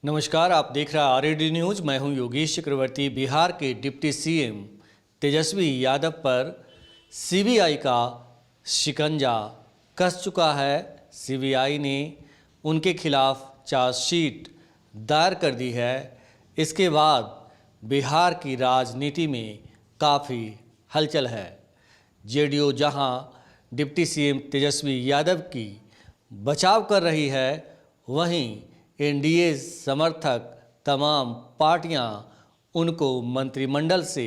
नमस्कार, आप देख रहे हैं आरएडी न्यूज। मैं हूं योगेश चक्रवर्ती। बिहार के डिप्टी सीएम तेजस्वी यादव पर सीबीआई का शिकंजा कस चुका है। सीबीआई ने उनके खिलाफ चार्जशीट दायर कर दी है। इसके बाद बिहार की राजनीति में काफ़ी हलचल है। जेडीयू जहां डिप्टी सीएम तेजस्वी यादव की बचाव कर रही है, वहीं एनडीए समर्थक तमाम पार्टियां उनको मंत्रिमंडल से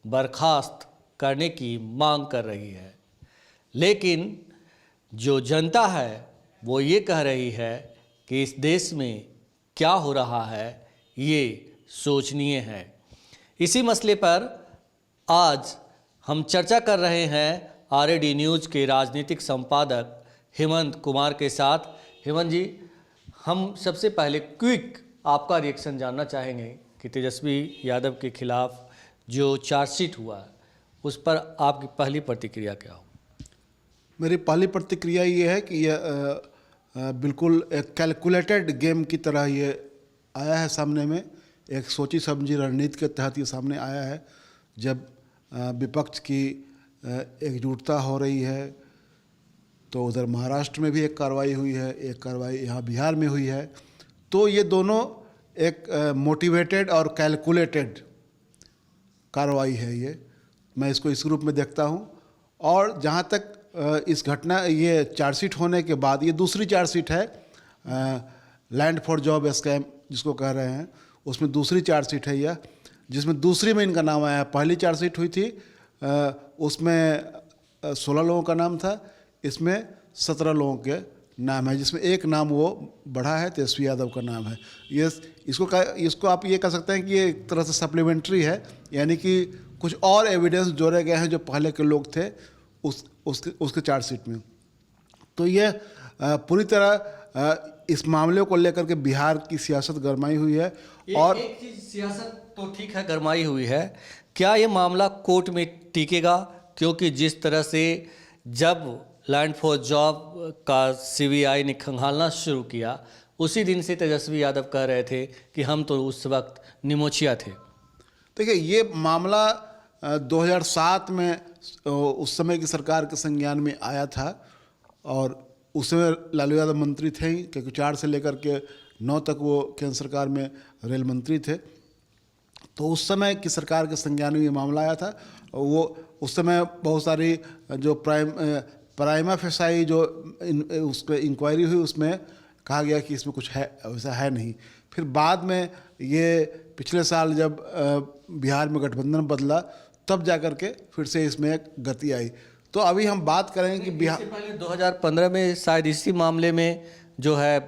बर्खास्त करने की मांग कर रही है। लेकिन जो जनता है वो ये कह रही है कि इस देश में क्या हो रहा है ये सोचनीय है। इसी मसले पर आज हम चर्चा कर रहे हैं आरएडी न्यूज़ के राजनीतिक संपादक हेमंत कुमार के साथ। हेमंत जी, हम सबसे पहले क्विक आपका रिएक्शन जानना चाहेंगे कि तेजस्वी यादव के खिलाफ जो चार्जशीट हुआ है उस पर आपकी पहली प्रतिक्रिया क्या हो? मेरी पहली प्रतिक्रिया ये है कि यह बिल्कुल एक कैलकुलेटेड गेम की तरह ये आया है सामने में। एक सोची समझी रणनीति के तहत ये सामने आया है। जब विपक्ष की एकजुटता हो रही है तो उधर महाराष्ट्र में भी एक कार्रवाई हुई है, एक कार्रवाई यहाँ बिहार में हुई है। तो ये दोनों एक मोटिवेटेड और कैलकुलेटेड कार्रवाई है। ये मैं इसको इस रूप में देखता हूँ। और जहाँ तक इस घटना ये चार्जशीट होने के बाद ये दूसरी चार्जशीट है, लैंड फॉर जॉब स्कैम जिसको कह रहे हैं, उसमें दूसरी चार्जशीट है यह, जिसमें दूसरी में इनका नाम आया। पहली चार्जशीट हुई थी उसमें 16 लोगों का नाम था, इसमें 17 लोगों के नाम है, जिसमें एक नाम वो बढ़ा है, तेजस्वी यादव का नाम है। ये इसको आप ये कह सकते हैं कि ये एक तरह से सप्लीमेंट्री है, यानी कि कुछ और एविडेंस जोड़े गए हैं जो पहले के लोग थे उसके चार्जशीट में। तो ये पूरी तरह इस मामले को लेकर के बिहार की सियासत गरमाई हुई है। और एक चीज, सियासत तो ठीक है गरमाई हुई है, क्या ये मामला कोर्ट में टिकेगा? क्योंकि जिस तरह से जब लैंड फॉर जॉब का सीबीआई ने खंगालना शुरू किया, उसी दिन से तेजस्वी यादव कह रहे थे कि हम तो उस वक्त निमोचिया थे। देखिए, ये मामला 2007 में उस समय की सरकार के संज्ञान में आया था और उस समय लालू यादव मंत्री थे ही, क्योंकि 4 से लेकर के 9 तक वो केंद्र सरकार में रेल मंत्री थे। तो उस समय की सरकार के संज्ञान में ये मामला आया था। वो उस समय बहुत सारी जो प्राइमा फेसाई जो उस पर इंक्वायरी हुई, उसमें कहा गया कि इसमें कुछ है, वैसा है नहीं। फिर बाद में ये पिछले साल जब बिहार में गठबंधन बदला, तब जाकर के फिर से इसमें एक गति आई। तो अभी हम बात करेंगे कि बिहार इससे पहले 2015 में शायद इसी मामले में जो है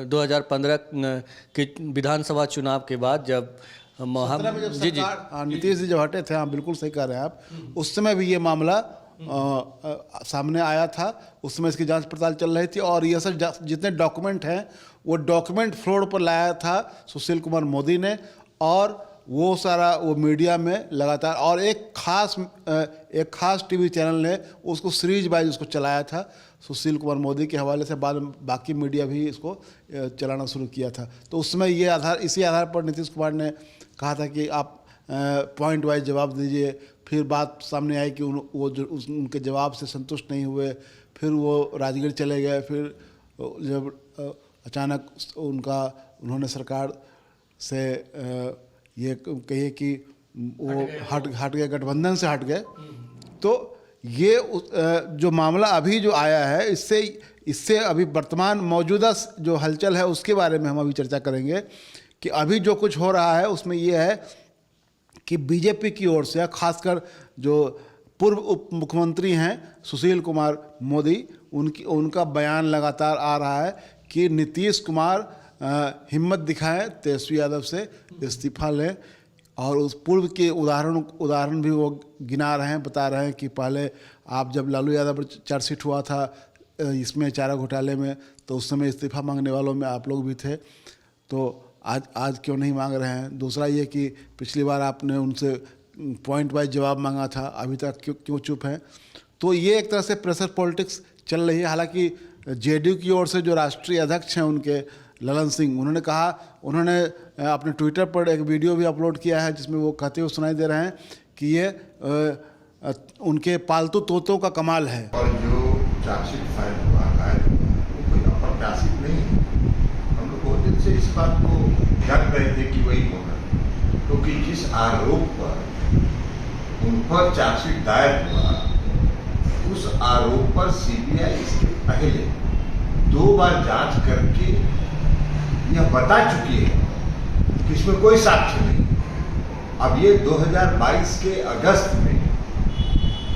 2015 के विधानसभा चुनाव के बाद जब नीतीश जी जब हटे थे, हाँ बिल्कुल सही कह रहे हैं आप, उस समय भी ये मामला सामने आया था। उस समय इसकी जांच पड़ताल चल रही थी और ये सब जितने डॉक्यूमेंट हैं वो डॉक्यूमेंट फ्लोर पर लाया था सुशील कुमार मोदी ने, और वो सारा वो मीडिया में लगातार, और एक खास टीवी चैनल ने उसको सीरीज वाइज उसको चलाया था सुशील कुमार मोदी के हवाले से। बाद में बाकी मीडिया भी इसको चलाना शुरू किया था। तो उस समय ये इसी आधार पर नीतीश कुमार ने कहा था कि आप पॉइंट वाइज जवाब दीजिए। फिर बात सामने आई कि उनके जवाब से संतुष्ट नहीं हुए, फिर वो राजगीर चले गए। फिर जब अचानक उन्होंने सरकार से ये कहिए कि वो हट गए, गठबंधन से हट गए। तो ये जो मामला अभी जो आया है, इससे अभी वर्तमान मौजूदा जो हलचल है उसके बारे में हम अभी चर्चा करेंगे कि अभी जो कुछ हो रहा है उसमें ये है कि बीजेपी की ओर से, खासकर जो पूर्व उप मुख्यमंत्री हैं सुशील कुमार मोदी, उनका बयान लगातार आ रहा है कि नीतीश कुमार हिम्मत दिखाएं, तेजस्वी यादव से इस्तीफा लें। और उस पूर्व के उदाहरण भी वो गिना रहे हैं, बता रहे हैं कि पहले आप जब लालू यादव पर चार्जशीट हुआ था इसमें चारा घोटाले में, तो उस समय इस्तीफा मांगने वालों में आप लोग भी थे, तो आज क्यों नहीं मांग रहे हैं? दूसरा ये कि पिछली बार आपने उनसे पॉइंट वाइज जवाब मांगा था, अभी तक क्यों चुप हैं? तो ये एक तरह से प्रेशर पॉलिटिक्स चल रही है। हालांकि जेडीयू की ओर से जो राष्ट्रीय अध्यक्ष हैं उनके ललन सिंह, उन्होंने कहा, उन्होंने अपने ट्विटर पर एक वीडियो भी अपलोड किया है जिसमें वो कहते हुए सुनाई दे रहे हैं कि ये उनके पालतू तोतों का कमाल है। और जो चार्जशीट फाइल हुआ है वो कोई अप्रत्याशित नहीं है। हम लोग बहुत दिन से इस बात को डर रहे थे कि वही होगा, क्योंकि जिस आरोप पर उन पर चार्जशीट दायर हुआ उस आरोप पर सीबीआई इसके पहले 2 बार जांच करके यह बता चुकी है कि इसमें कोई साक्ष्य नहीं। अब ये 2022 के अगस्त में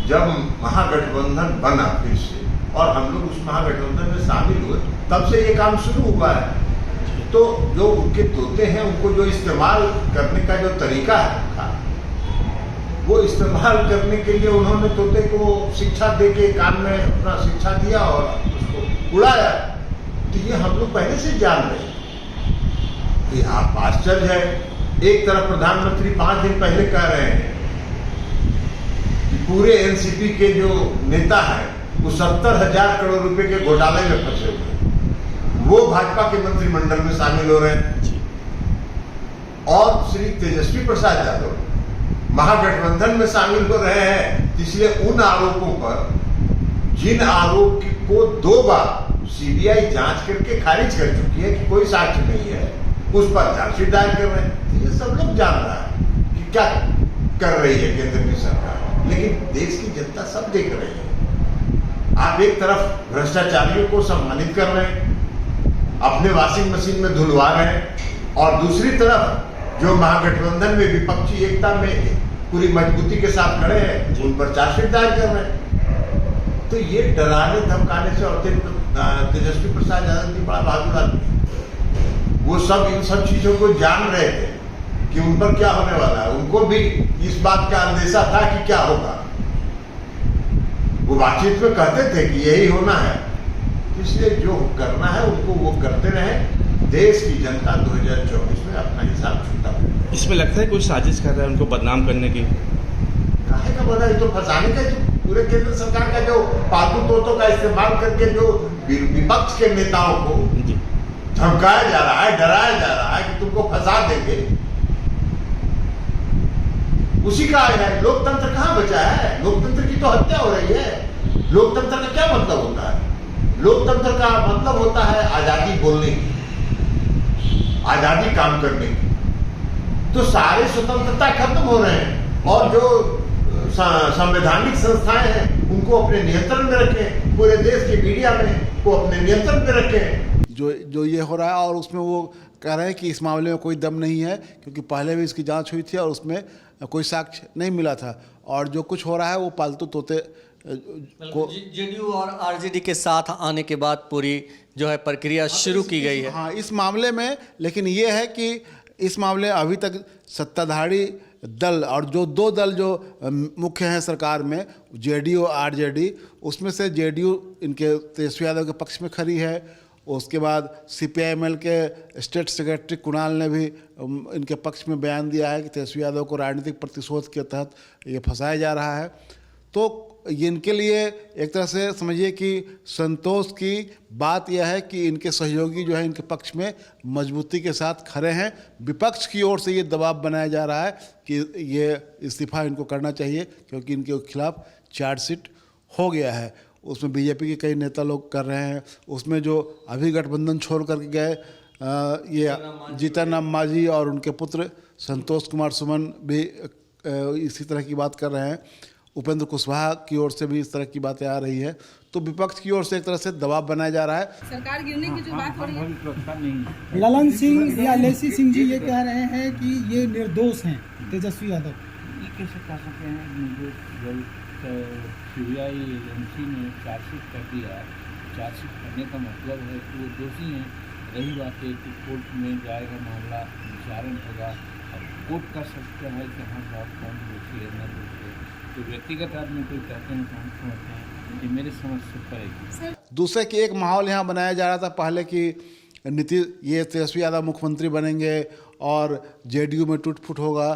जब महागठबंधन बना फिर से और हम लोग उस महागठबंधन में शामिल हुए, तब से ये काम शुरू हुआ है। तो जो उनके तोते हैं उनको जो इस्तेमाल करने का जो तरीका है वो इस्तेमाल करने के लिए उन्होंने तोते को शिक्षा दे के कान में अपना शिक्षा दिया और उसको उड़ाया। तो ये हम लोग पहले से जान रहे हैं। तो आप आश्चर्य है, एक तरफ प्रधानमंत्री 5 दिन पहले कह रहे हैं कि पूरे एनसीपी के जो नेता हैं वो 70,000 करोड़ रुपए के घोटाले में फंसे हुए हैं, वो भाजपा के मंत्रिमंडल में शामिल हो रहे हैं। और श्री तेजस्वी प्रसाद यादव महागठबंधन में शामिल हो रहे हैं, इसलिए उन आरोपों पर जिन आरोप को 2 बार सीबीआई जांच करके खारिज कर चुकी है कि कोई साक्ष्य नहीं है, उस पर चार्जशीट दायर कर रहे हैं। ये सब लोग जान रहा है कि क्या कर रही है केंद्र की सरकार, लेकिन देश की जनता सब देख रही है। आप एक तरफ भ्रष्टाचारियों को सम्मानित कर रहे हैं, अपने वॉशिंग मशीन में धुलवा रहे हैं, और दूसरी तरफ जो महागठबंधन में विपक्षी एकता में पूरी मजबूती के साथ खड़े हैं उन पर चार्जशीट दायर कर रहे हैं। तो ये डराने धमकाने से, और तेजस्वी प्रसाद यादव जी बड़ा बहादुर आदमी, वो सब इन सब चीजों को जान रहे थे कि उन पर क्या होने वाला है। उनको भी इस बात का अंदेशा था कि क्या होगा। वो बातचीत में कहते थे कि यही होना है, इसलिए जो करना है उनको वो करते रहे। देश की जनता 2024 में अपना हिसाब छूटा। इसमें लगता है कोई साजिश कर रहा है उनको बदनाम करने की। काहे का बना, ये तो फंसाने का, पूरे केंद्र सरकार का जो पालतू तोतों का इस्तेमाल करके जो विपक्ष के नेताओं को धमकाया जा रहा है, डराया जा रहा है कि तुमको फंसा देंगे, उसी का है। लोकतंत्र कहाँ बचा है? लोकतंत्र की तो हत्या हो रही है। लोकतंत्र का क्या मतलब होता है? लोकतंत्र का मतलब होता है आजादी बोलने की, आजादी काम करने की। तो सारे स्वतंत्रता खत्म हो रहे हैं, और जो संवैधानिक संस्थाएं हैं उनको अपने नियंत्रण में रखें, पूरे देश की मीडिया में को अपने नियंत्रण में रखें। जो ये हो रहा है, और उसमें वो कह रहे हैं कि इस मामले में कोई दम नहीं है, क्योंकि पहले भी इसकी जांच हुई थी और उसमें कोई साक्ष्य नहीं मिला था। और जो कुछ हो रहा है वो पालतू तोते को जेडीयू और आरजेडी के साथ आने के बाद पूरी जो है प्रक्रिया शुरू की गई है। हाँ, इस मामले में, लेकिन ये है कि इस मामले अभी तक सत्ताधारी दल और जो 2 दल जो मुख्य हैं सरकार में, जेडीयू और आरजेडी, उसमें से जेडीयू इनके तेजस्वी यादव के पक्ष में खड़ी है। उसके बाद सीपीआईएमएल के स्टेट सेक्रेटरी कुणाल ने भी इनके पक्ष में बयान दिया है कि तेजस्वी यादव को राजनीतिक प्रतिशोध के तहत ये फंसाया जा रहा है। तो ये इनके लिए एक तरह से समझिए कि संतोष की बात यह है कि इनके सहयोगी जो है इनके पक्ष में मजबूती के साथ खड़े हैं। विपक्ष की ओर से ये दबाव बनाया जा रहा है कि ये इस्तीफा इनको करना चाहिए, क्योंकि इनके खिलाफ चार्जशीट हो गया है। उसमें बीजेपी के कई नेता लोग कर रहे हैं। उसमें जो अभी गठबंधन छोड़ करके गए ये जीतन राम मांझी और उनके पुत्र संतोष कुमार सुमन भी इसी तरह की बात कर रहे हैं। उपेंद्र कुशवाहा की ओर से भी इस तरह की बातें आ रही है। तो विपक्ष की ओर से एक तरह से दबाव बनाया जा रहा है। सरकार गिरने की जो बात हो रही है, ललन सिंह या लेसी सिंह जी ये कह रहे हैं कि ये निर्दोष हैं तेजस्वी यादव। ये कैसे कह सकते हैं निर्दोष? जब सीबीआई एजेंसी ने चार्जशीट कर दिया, चार्जशीट करने का मतलब है कि वो दोषी हैं। रही बात है कि कोर्ट में जाएगा मामला, विचारण होगा, और कोर्ट कर सकता है कि हाँ साहब कौन दोषी है न दोषी है। तो व्यक्तिगत आदमी कोई कहते हैं तो हम समझते हैं कि मेरी समझ से पड़ेगी। दूसरे की एक माहौल यहाँ बनाया जा रहा था पहले कि ये तेजस्वी यादव मुख्यमंत्री बनेंगे और जेडीयू में टूट-फूट होगा।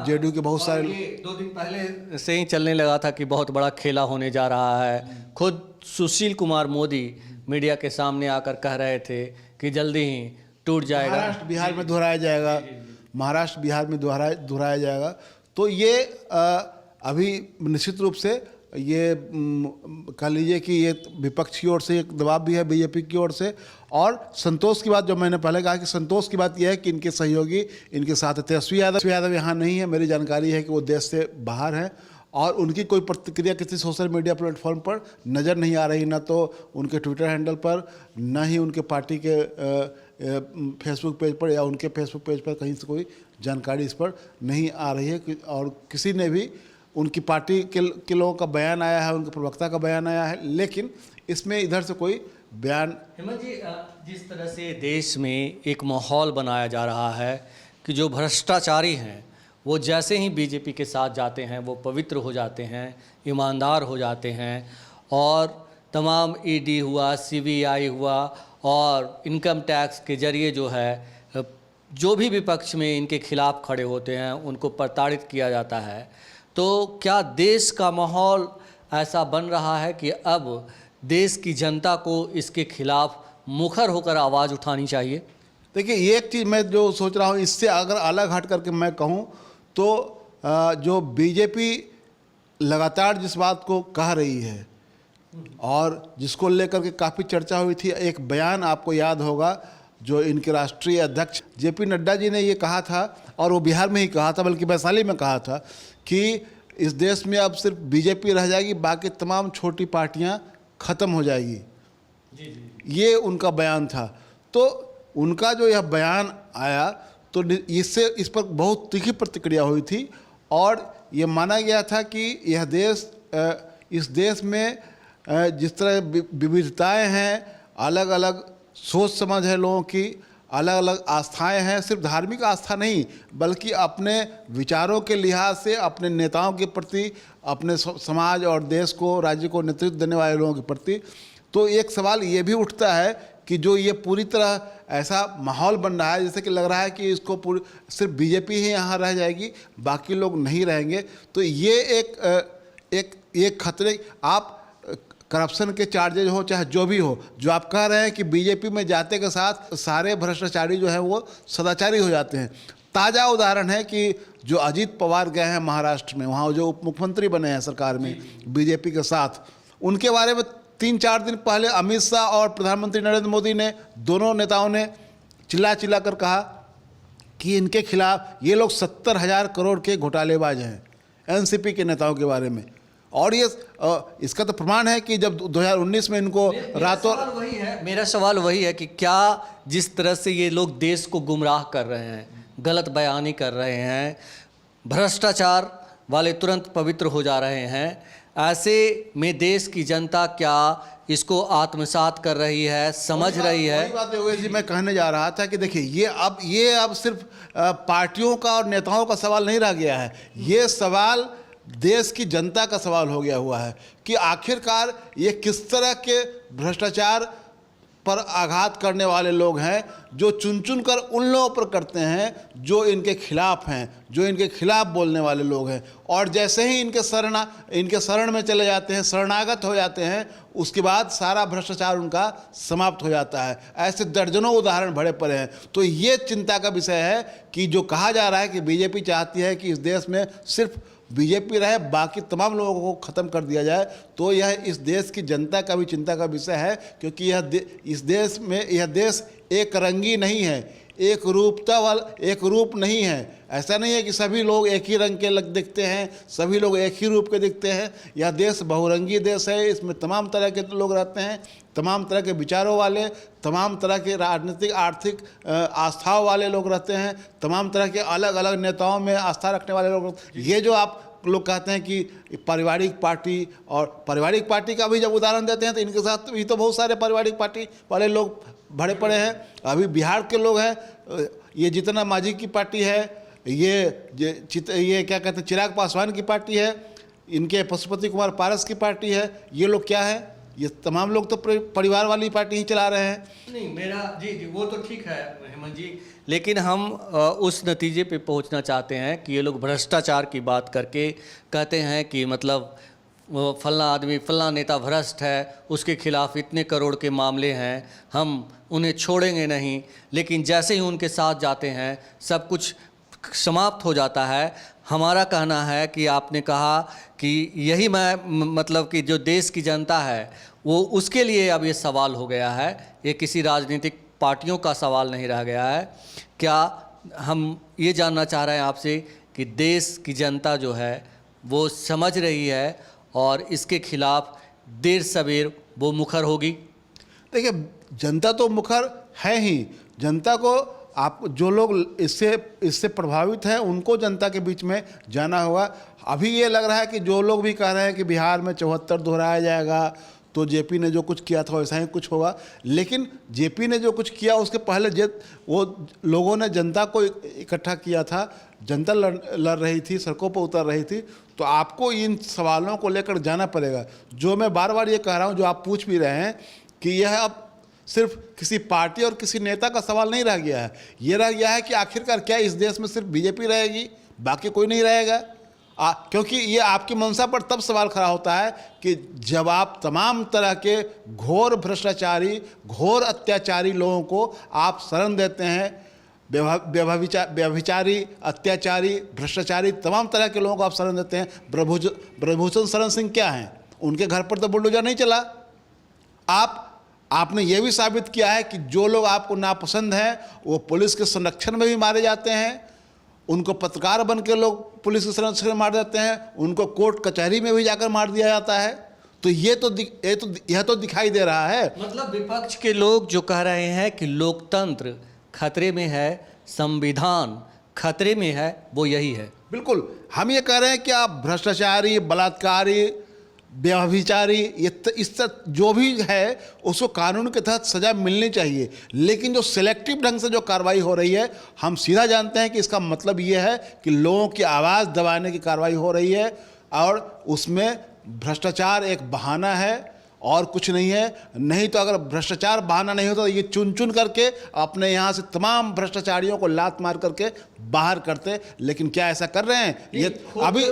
जेडीयू के बहुत सारे, ये 2 दिन पहले से ही चलने लगा था कि बहुत बड़ा खेला होने जा रहा है। खुद सुशील कुमार मोदी मीडिया के सामने आकर कह रहे थे कि जल्दी ही टूट जाएगा। महाराष्ट्र बिहार में दोहराया जाएगा, महाराष्ट्र बिहार में दोहराया जाएगा। तो ये अभी निश्चित रूप से ये कह लीजिए कि ये विपक्ष की ओर से एक दबाव भी है, बीजेपी की ओर से। और संतोष की बात जो मैंने पहले कहा कि संतोष की बात यह है कि इनके सहयोगी इनके साथ तेजस्वी यादव यहाँ नहीं है। मेरी जानकारी है कि वो देश से बाहर हैं और उनकी कोई प्रतिक्रिया किसी सोशल मीडिया प्लेटफॉर्म पर नज़र नहीं आ रही, ना तो उनके ट्विटर हैंडल पर, ना ही उनके पार्टी के फेसबुक पेज पर या उनके फेसबुक पेज पर कहीं से कोई जानकारी इस पर नहीं आ रही है। और किसी ने भी उनकी पार्टी के लोगों का बयान आया है, उनके प्रवक्ता का बयान आया है, लेकिन इसमें इधर से कोई बयान। हेमंत जी, जिस तरह से देश में एक माहौल बनाया जा रहा है कि जो भ्रष्टाचारी हैं वो जैसे ही बीजेपी के साथ जाते हैं वो पवित्र हो जाते हैं, ईमानदार हो जाते हैं, और तमाम ईडी हुआ, सीबीआई हुआ और इनकम टैक्स के जरिए जो है जो भी विपक्ष में इनके खिलाफ खड़े होते हैं उनको प्रताड़ित किया जाता है। तो क्या देश का माहौल ऐसा बन रहा है कि अब देश की जनता को इसके खिलाफ मुखर होकर आवाज़ उठानी चाहिए? देखिए, ये एक चीज़ मैं जो सोच रहा हूँ, इससे अगर अलग हट करके मैं कहूँ तो जो बीजेपी लगातार जिस बात को कह रही है और जिसको लेकर के काफ़ी चर्चा हुई थी, एक बयान आपको याद होगा जो इनके राष्ट्रीय अध्यक्ष जेपी नड्डा जी ने ये कहा था, और वो बिहार में ही कहा था, बल्कि वैशाली में कहा था कि इस देश में अब सिर्फ बीजेपी रह जाएगी, बाकी तमाम छोटी पार्टियां ख़त्म हो जाएगी। ये उनका बयान था। तो उनका जो यह बयान आया तो इससे इस पर बहुत तीखी प्रतिक्रिया हुई थी और ये माना गया था कि यह देश इस देश में जिस तरह विविधताएं हैं, अलग अलग सोच समझ है लोगों की, अलग अलग आस्थाएं हैं, सिर्फ धार्मिक आस्था नहीं बल्कि अपने विचारों के लिहाज से अपने नेताओं के प्रति, अपने समाज और देश को, राज्य को नेतृत्व देने वाले लोगों के प्रति। तो एक सवाल ये भी उठता है कि जो ये पूरी तरह ऐसा माहौल बन रहा है जैसे कि लग रहा है कि इसको पूरी सिर्फ बीजेपी ही यहाँ रह जाएगी, बाकी लोग नहीं रहेंगे। तो ये एक खतरे, आप करप्शन के चार्जेज हो चाहे जो भी हो, जो आप कह रहे हैं कि बीजेपी में जाते के साथ सारे भ्रष्टाचारी जो हैं वो सदाचारी हो जाते हैं। ताज़ा उदाहरण है कि जो अजीत पवार गए हैं महाराष्ट्र में, वहाँ जो उप मुख्यमंत्री बने हैं सरकार में बीजेपी के साथ, उनके बारे में 3-4 दिन पहले अमित शाह और प्रधानमंत्री नरेंद्र मोदी ने, दोनों नेताओं ने चिल्ला ककर कहा कि इनके खिलाफ ये लोग 70,000 करोड़ के घोटालेबाज हैं, एनसीपी के नेताओं के बारे में। और ये इसका तो प्रमाण है कि जब 2019 में इनको मेरा सवाल वही है कि क्या जिस तरह से ये लोग देश को गुमराह कर रहे हैं, गलत बयानी कर रहे हैं, भ्रष्टाचार वाले तुरंत पवित्र हो जा रहे हैं, ऐसे में देश की जनता क्या इसको आत्मसात कर रही है, समझ रही है? वही बात योगेश जी मैं कहने जा रहा था कि देखिए ये अब सिर्फ पार्टियों का और नेताओं का सवाल नहीं रह गया है, ये सवाल देश की जनता का सवाल हो गया हुआ है कि आखिरकार ये किस तरह के भ्रष्टाचार पर आघात करने वाले लोग हैं जो चुन कर उन लोगों पर करते हैं जो इनके खिलाफ हैं, जो इनके खिलाफ बोलने वाले लोग हैं। और जैसे ही इनके शरण में चले जाते हैं, शरणागत हो जाते हैं, उसके बाद सारा भ्रष्टाचार उनका समाप्त हो जाता है। ऐसे दर्जनों उदाहरण भरे पड़े हैं। तो ये चिंता का विषय है कि जो कहा जा रहा है कि बीजेपी चाहती है कि इस देश में सिर्फ बीजेपी रहे, बाकी तमाम लोगों को ख़त्म कर दिया जाए, तो यह इस देश की जनता का भी चिंता का विषय है, क्योंकि इस देश में यह देश एक रंगी नहीं है, एक रूप नहीं है। ऐसा नहीं है कि सभी लोग एक ही रंग के दिखते हैं, सभी लोग एक ही रूप के दिखते हैं। यह देश बहुरंगी देश है, इसमें तमाम तरह के लोग रहते हैं, तमाम तरह के विचारों वाले, तमाम तरह के राजनीतिक आर्थिक आस्थाओं वाले लोग रहते हैं, तमाम तरह के अलग अलग नेताओं में आस्था रखने वाले लोग। ये जो आप लोग कहते हैं कि पारिवारिक पार्टी, और पारिवारिक पार्टी का भी जब उदाहरण देते हैं तो इनके साथ भी तो बहुत सारे पारिवारिक पार्टी वाले लोग भरे पड़े हैं। अभी बिहार के लोग हैं, ये जितना मांझी की पार्टी है, ये क्या कहते हैं चिराग पासवान की पार्टी है, इनके पशुपति कुमार पारस की पार्टी है। ये लोग क्या है, ये तमाम लोग तो परिवार वाली पार्टी ही चला रहे हैं। नहीं, मेरा जी वो तो ठीक है हेमंत जी, लेकिन हम उस नतीजे पे पहुंचना चाहते हैं कि ये लोग भ्रष्टाचार की बात करके कहते हैं कि मतलब वो फल्ला आदमी फल्ला नेता भ्रष्ट है, उसके खिलाफ इतने करोड़ के मामले हैं, हम उन्हें छोड़ेंगे नहीं। लेकिन जैसे ही उनके साथ जाते हैं सब कुछ समाप्त हो जाता है। हमारा कहना है कि आपने कहा कि यही मतलब कि जो देश की जनता है वो उसके लिए अब ये सवाल हो गया है, ये किसी राजनीतिक पार्टियों का सवाल नहीं रह गया है। क्या हम ये जानना चाह रहे हैं आपसे कि देश की जनता जो है वो समझ रही है और इसके खिलाफ देर सवेर वो मुखर होगी? देखिए, जनता तो मुखर है ही। जनता को आप जो लोग इससे प्रभावित हैं उनको जनता के बीच में जाना होगा। अभी ये लग रहा है कि जो लोग भी कह रहे हैं कि बिहार में 74 दोहराया जाएगा तो जेपी ने जो कुछ किया था वैसा ही कुछ होगा, लेकिन जेपी ने जो कुछ किया उसके पहले वो लोगों ने जनता को इकट्ठा किया था, जनता लड़ रही थी, सड़कों पर उतर रही थी। तो आपको इन सवालों को लेकर जाना पड़ेगा। जो मैं बार बार ये कह रहा हूँ, जो आप पूछ भी रहे हैं कि यह अब सिर्फ किसी पार्टी और किसी नेता का सवाल नहीं रह गया है, ये रह गया है कि आखिरकार क्या इस देश में सिर्फ बीजेपी रहेगी, बाकी कोई नहीं रहेगा? क्योंकि ये आपकी मंशा पर तब सवाल खड़ा होता है कि जब आप तमाम तरह के घोर भ्रष्टाचारी, घोर अत्याचारी लोगों को आप शरण देते हैं, व्यभिचारी, अत्याचारी, भ्रष्टाचारी तमाम तरह के लोगों को आप शरण देते हैं। ब्रजभूषण शरण सिंह क्या हैं? उनके घर पर तो बुलडोजर नहीं चला। आपने ये भी साबित किया है कि जो लोग आपको नापसंद हैं वो पुलिस के संरक्षण में भी मारे जाते हैं, उनको पत्रकार बन के लोग पुलिस के संरक्षण में मार देते हैं, उनको कोर्ट कचहरी में भी जाकर मार दिया जाता है। तो यह तो दिखाई दे रहा है। मतलब विपक्ष के लोग जो कह रहे हैं कि लोकतंत्र खतरे में है, संविधान खतरे में है, वो यही है। बिल्कुल, हम ये कह रहे हैं कि आप भ्रष्टाचारी, बलात्कारी, व्यभिचारी, इस तरह जो भी है उसको कानून के तहत सज़ा मिलनी चाहिए। लेकिन जो सिलेक्टिव ढंग से जो कार्रवाई हो रही है, हम सीधा जानते हैं कि इसका मतलब ये है कि लोगों की आवाज़ दबाने की कार्रवाई हो रही है और उसमें भ्रष्टाचार एक बहाना है और कुछ नहीं है। नहीं तो अगर भ्रष्टाचार बहाना नहीं होता तो ये चुन चुन करके अपने यहाँ से तमाम भ्रष्टाचारियों को लात मार करके बाहर करते। लेकिन क्या ऐसा कर रहे हैं? ये अभी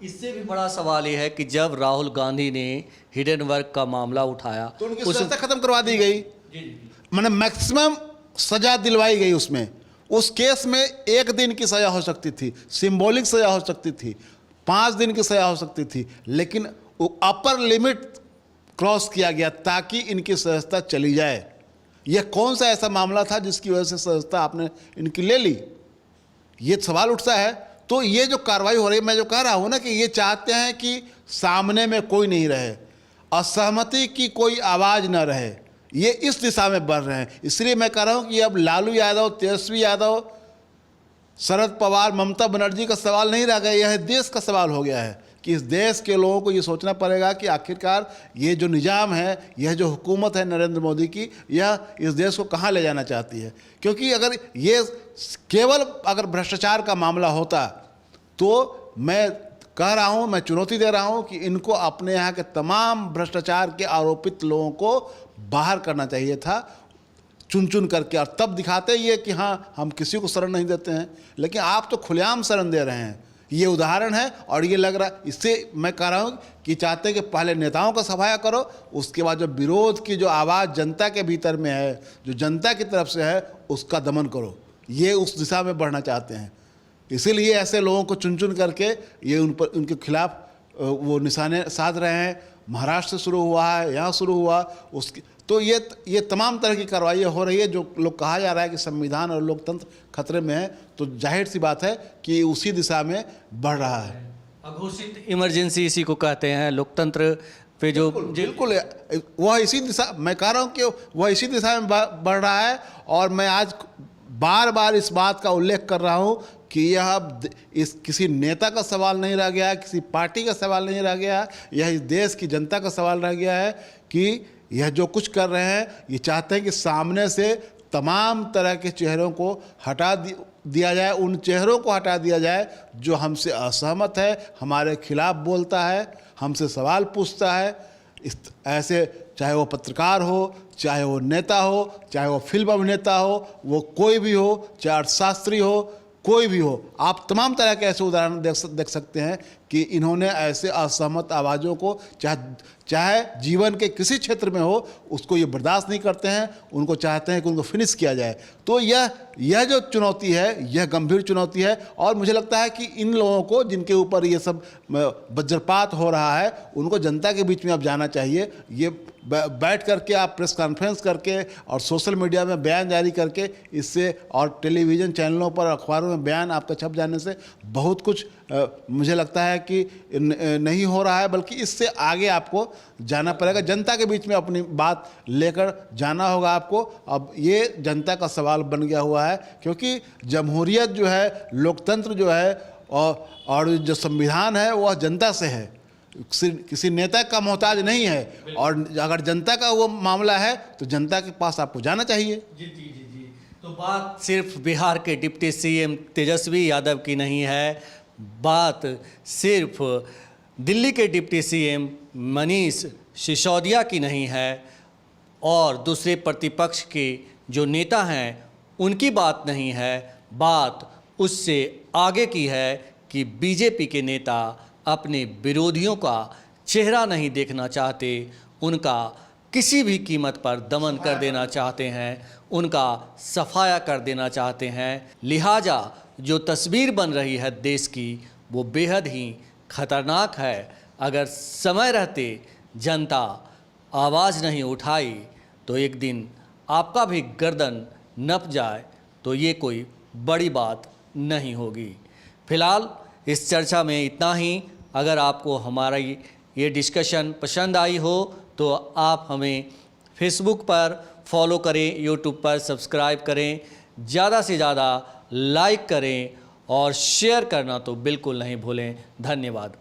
इससे भी बड़ा सवाल ये है कि जब राहुल गांधी ने हिडन वर्क का मामला उठाया तो उनकी सजा खत्म करवा दी गई, मैंने मैक्सिमम सजा दिलवाई गई। उसमें उस केस में 1 दिन की सजा हो सकती थी, सिंबॉलिक सजा हो सकती थी, 5 दिन की सजा हो सकती थी, लेकिन वो अपर लिमिट क्रॉस किया गया ताकि इनकी सजता चली जाए। यह कौन सा ऐसा मामला था जिसकी वजह से सजता आपने इनकी ले ली? ये सवाल उठता है। तो ये जो कार्रवाई हो रही है, मैं जो कह रहा हूँ ना कि ये चाहते हैं कि सामने में कोई नहीं रहे, असहमति की कोई आवाज़ न रहे, ये इस दिशा में बढ़ रहे हैं। इसलिए मैं कह रहा हूँ कि अब लालू यादव, तेजस्वी यादव, शरद पवार, ममता बनर्जी का सवाल नहीं रह गया, यह देश का सवाल हो गया है कि इस देश के लोगों को ये सोचना पड़ेगा कि आखिरकार ये जो निज़ाम है, यह जो हुकूमत है नरेंद्र मोदी की, यह इस देश को कहाँ ले जाना चाहती है। क्योंकि अगर ये केवल अगर भ्रष्टाचार का मामला होता तो मैं कह रहा हूँ, मैं चुनौती दे रहा हूँ कि इनको अपने यहाँ के तमाम भ्रष्टाचार के आरोपित लोगों को बाहर करना चाहिए था, चुन चुन करके, और तब दिखाते ये कि हाँ हम किसी को शरण नहीं देते हैं। लेकिन आप तो खुलेआम शरण दे रहे हैं। ये उदाहरण है और ये लग रहा, इससे मैं कह रहा हूँ कि चाहते हैं कि पहले नेताओं का सफाया करो, उसके बाद जो विरोध की जो आवाज़ जनता के भीतर में है, जो जनता की तरफ से है, उसका दमन करो। ये उस दिशा में बढ़ना चाहते हैं। इसीलिए ऐसे लोगों को चुन चुन करके ये उनके खिलाफ वो निशाने साध रहे हैं। महाराष्ट्र से शुरू हुआ है, यहाँ शुरू हुआ, उसकी तो ये तमाम तरह की कार्रवाइयाँ हो रही है। जो लोग कहा जा रहा है कि संविधान और लोकतंत्र खतरे में है, तो जाहिर सी बात है कि उसी दिशा में बढ़ रहा है। अघोषित इमरजेंसी इसी को कहते हैं। लोकतंत्र पे जो बिल्कुल वह इसी दिशा, मैं कह रहा हूँ कि वह इसी दिशा में बढ़ रहा है। और मैं आज बार बार इस बात का उल्लेख कर रहा हूँ कि यह इस किसी नेता का सवाल नहीं रह गया है, किसी पार्टी का सवाल नहीं रह गया है, यह इस देश की जनता का सवाल रह गया है कि यह जो कुछ कर रहे हैं, ये चाहते हैं कि सामने से तमाम तरह के चेहरों को हटा दिया जाए, उन चेहरों को हटा दिया जाए जो हमसे असहमत है, हमारे खिलाफ बोलता है, हमसे सवाल पूछता है। ऐसे चाहे वो पत्रकार हो, चाहे वो नेता हो, चाहे वो फिल्म अभिनेता हो, वो कोई भी हो, चाहे अर्थशास्त्री हो, कोई भी हो, आप तमाम तरह के ऐसे उदाहरण देख सकते हैं कि इन्होंने ऐसे असहमत आवाज़ों को चाहे जीवन के किसी क्षेत्र में हो उसको ये बर्दाश्त नहीं करते हैं, उनको चाहते हैं कि उनको फिनिश किया जाए। तो यह जो चुनौती है यह गंभीर चुनौती है और मुझे लगता है कि इन लोगों को जिनके ऊपर ये सब वज्रपात हो रहा है उनको जनता के बीच में अब जाना चाहिए। ये बैठ करके आप प्रेस कॉन्फ्रेंस करके और सोशल मीडिया में बयान जारी करके इससे और टेलीविज़न चैनलों पर अखबारों में बयान आपका छप जाने से बहुत कुछ मुझे लगता है कि नहीं हो रहा है, बल्कि इससे आगे आपको जाना पड़ेगा। जनता के बीच में अपनी बात लेकर जाना होगा आपको। अब ये जनता का सवाल बन गया हुआ है क्योंकि जमहूरियत जो है, लोकतंत्र जो है और जो संविधान है वह जनता से है, किसी नेता का मोहताज नहीं है। और अगर जनता का वो मामला है तो जनता के पास आपको जाना चाहिए। जी। तो बात सिर्फ बिहार के डिप्टी सीएम तेजस्वी यादव की नहीं है, बात सिर्फ दिल्ली के डिप्टी सीएम मनीष सिसोदिया की नहीं है और दूसरे प्रतिपक्ष के जो नेता हैं उनकी बात नहीं है। बात उससे आगे की है कि बीजेपी के नेता अपने विरोधियों का चेहरा नहीं देखना चाहते, उनका किसी भी कीमत पर दमन कर देना चाहते हैं, उनका सफाया कर देना चाहते हैं। लिहाजा जो तस्वीर बन रही है देश की वो बेहद ही खतरनाक है। अगर समय रहते जनता आवाज़ नहीं उठाई तो एक दिन आपका भी गर्दन नप जाए तो ये कोई बड़ी बात नहीं होगी। फिलहाल इस चर्चा में इतना ही। अगर आपको हमारा ये डिस्कशन पसंद आई हो तो आप हमें फेसबुक पर फॉलो करें, यूट्यूब पर सब्सक्राइब करें, ज़्यादा से ज़्यादा लाइक करें और शेयर करना तो बिल्कुल नहीं भूलें। धन्यवाद।